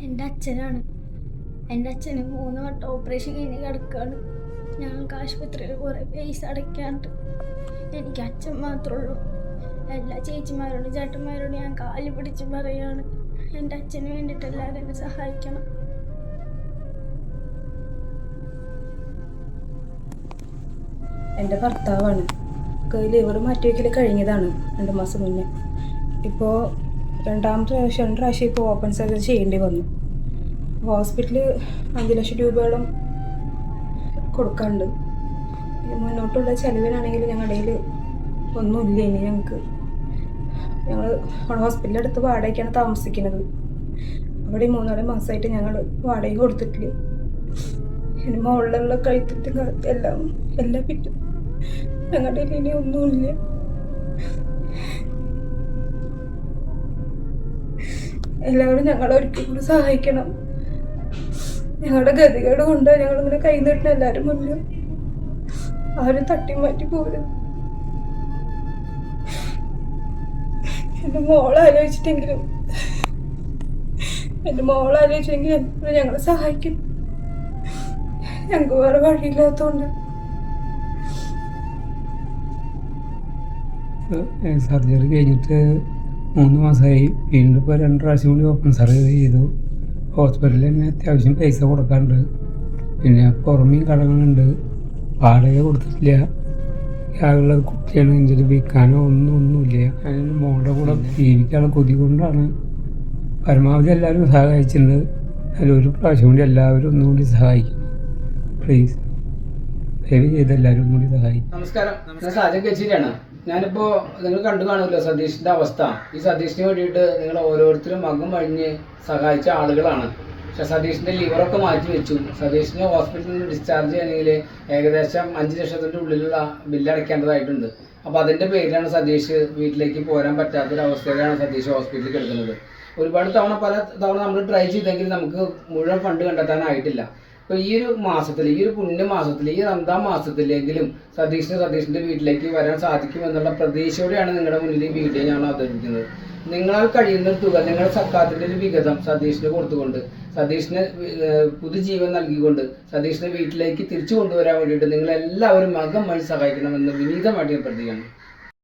എൻ്റെ അച്ഛനാണ്. എൻ്റെ അച്ഛന് 3 വട്ടം ഓപ്പറേഷൻ കഴിഞ്ഞ് കിടക്കുകയാണ്. ഞങ്ങൾക്ക് ആശുപത്രിയിൽ കുറേ പൈസ അടയ്ക്കാണ്ട്. എനിക്ക് അച്ഛൻ മാത്രമേ ഉള്ളൂ. എല്ലാ ചേച്ചിമാരോടും ചേട്ടന്മാരോടും ഞാൻ കാല് പിടിച്ച് പറയാണ്, എൻ്റെ അച്ഛന് വേണ്ടിയിട്ട് എല്ലാവരും എന്നെ സഹായിക്കണം. എൻ്റെ ഭർത്താവാണ്. ലിവർ മാറ്റിവെക്കൽ കഴിഞ്ഞതാണ് 2 മാസം മുന്നേ. ഇപ്പോൾ 2 പ്രാവശ്യം ഇപ്പോൾ ഓപ്പൺ സർജറി ചെയ്യേണ്ടി വന്നു. ഹോസ്പിറ്റലിൽ 5 ലക്ഷം രൂപയോളം കൊടുക്കാനുണ്ട്. മുന്നോട്ടുള്ള ചിലവിനാണെങ്കിൽ ഞങ്ങളുടെ കയ്യിൽ ഒന്നുമില്ല. ഇനി ഞങ്ങൾ ഹോസ്പിറ്റലിൻ്റെ അടുത്ത് വാടകയ്ക്കാണ് താമസിക്കുന്നത്. അവിടെ 3-4 മാസമായിട്ട് ഞങ്ങൾ വാടക കൊടുത്തിട്ടില്ല. എൻ്റെ മുകളിലുള്ള കഴുത്തിൻ്റെ എല്ലാം പറ്റും. ഞങ്ങളുടെ കയ്യിൽ ഇനി ഒന്നുമില്ല. എല്ലാവരും ഞങ്ങളെ ഒരിക്കൽ കൂടി സഹായിക്കണം. ഞങ്ങളുടെ ഗതികേട് കൊണ്ട് ഞങ്ങളിങ്ങനെ കൈ നീട്ടണം. എല്ലാവരും മുന്നിലും ആരും തട്ടി മാറ്റി പോരും. എൻ്റെ മോളാലോചിച്ചെങ്കിലും ഞങ്ങളെ സഹായിക്കും. ഞങ്ങൾക്ക് വേറെ വഴിയില്ലാത്തതുകൊണ്ട് സർജറി കഴിഞ്ഞിട്ട് 3 മാസമായി. വീണ്ടും ഇപ്പോൾ 2 പ്രാവശ്യം കൂടി ഓപ്പൺ സർജറി ചെയ്തു. ഹോസ്പിറ്റലിൽ തന്നെ അത്യാവശ്യം പൈസ കൊടുക്കാനുണ്ട്. പിന്നെ പുറമേയും കടങ്ങളുണ്ട്. വാടക കൊടുത്തിട്ടില്ല. ആകെയുള്ള കുട്ടിയാണ്. എൻ്റെ വിൽക്കാനോ ഒന്നുമില്ല. അതിന് മോളുടെ കൂടെ ജീവിക്കാനുള്ള കൊതി കൊണ്ടാണ് പരമാവധി എല്ലാവരും സഹായിച്ചിട്ടുണ്ട്. അതിലൊരു പ്രാവശ്യം കൂടി എല്ലാവരും ഒന്നുകൂടി സഹായിക്കും. പ്ലീസ് ദയവ് ചെയ്ത് എല്ലാവരും കൂടി സഹായിക്കും. നമസ്കാരം, ഞാൻ സാജൻ കച്ചേരിയാണ്. ഞാനിപ്പോൾ നിങ്ങൾ കണ്ടു കാണുമല്ലോ സതീഷിൻ്റെ അവസ്ഥ. ഈ സതീഷിന് വേണ്ടിയിട്ട് നിങ്ങൾ ഓരോരുത്തരും മകം കഴിഞ്ഞ് സഹായിച്ച ആളുകളാണ്. പക്ഷെ സതീഷിൻ്റെ ലിവറൊക്കെ മാറ്റി വെച്ചു. സതീഷിനെ ഹോസ്പിറ്റലിൽ നിന്ന് ഡിസ്ചാർജ് ചെയ്യണമെങ്കിൽ ഏകദേശം 5 ലക്ഷത്തിൻ്റെ ഉള്ളിലുള്ള ബില്ല് അടയ്ക്കേണ്ടതായിട്ടുണ്ട്. അപ്പോൾ അതിൻ്റെ പേരിലാണ് സതീഷ് വീട്ടിലേക്ക് പോരാൻ പറ്റാത്തൊരവസ്ഥയിലാണ് സതീഷ് ഹോസ്പിറ്റലിൽ കിടക്കുന്നത്. ഒരുപാട് പല തവണ നമ്മൾ ട്രൈ ചെയ്തെങ്കിൽ നമുക്ക് മുഴുവൻ ഫണ്ട് കണ്ടെത്താനായിട്ടില്ല. അപ്പോൾ ഈ ഒരു മാസത്തിൽ, ഈ ഒരു പുണ്യ മാസത്തിൽ, ഈ റംദാൻ മാസത്തിലെങ്കിലും സതീഷിൻ്റെ വീട്ടിലേക്ക് വരാൻ സാധിക്കുമെന്നുള്ള പ്രതീക്ഷയോടെയാണ് നിങ്ങളുടെ മുന്നിൽ ഈ വീഡിയോ ഞാൻ അവതരിപ്പിക്കുന്നത്. നിങ്ങളാൽ കഴിയുന്ന തുക, നിങ്ങളുടെ സക്കാത്തിൻ്റെ ഒരു വിഹിതം സതീഷിന് കൊടുത്തുകൊണ്ട്, സതീഷിന് പുതുജീവൻ നൽകിക്കൊണ്ട് സതീഷിനെ വീട്ടിലേക്ക് തിരിച്ചു കൊണ്ടുവരാൻ വേണ്ടിയിട്ട് നിങ്ങളെല്ലാവരും മകം വഴി സഹായിക്കണമെന്ന് വിനീതമായിട്ട് ഞാൻ പ്രതിയാണ്.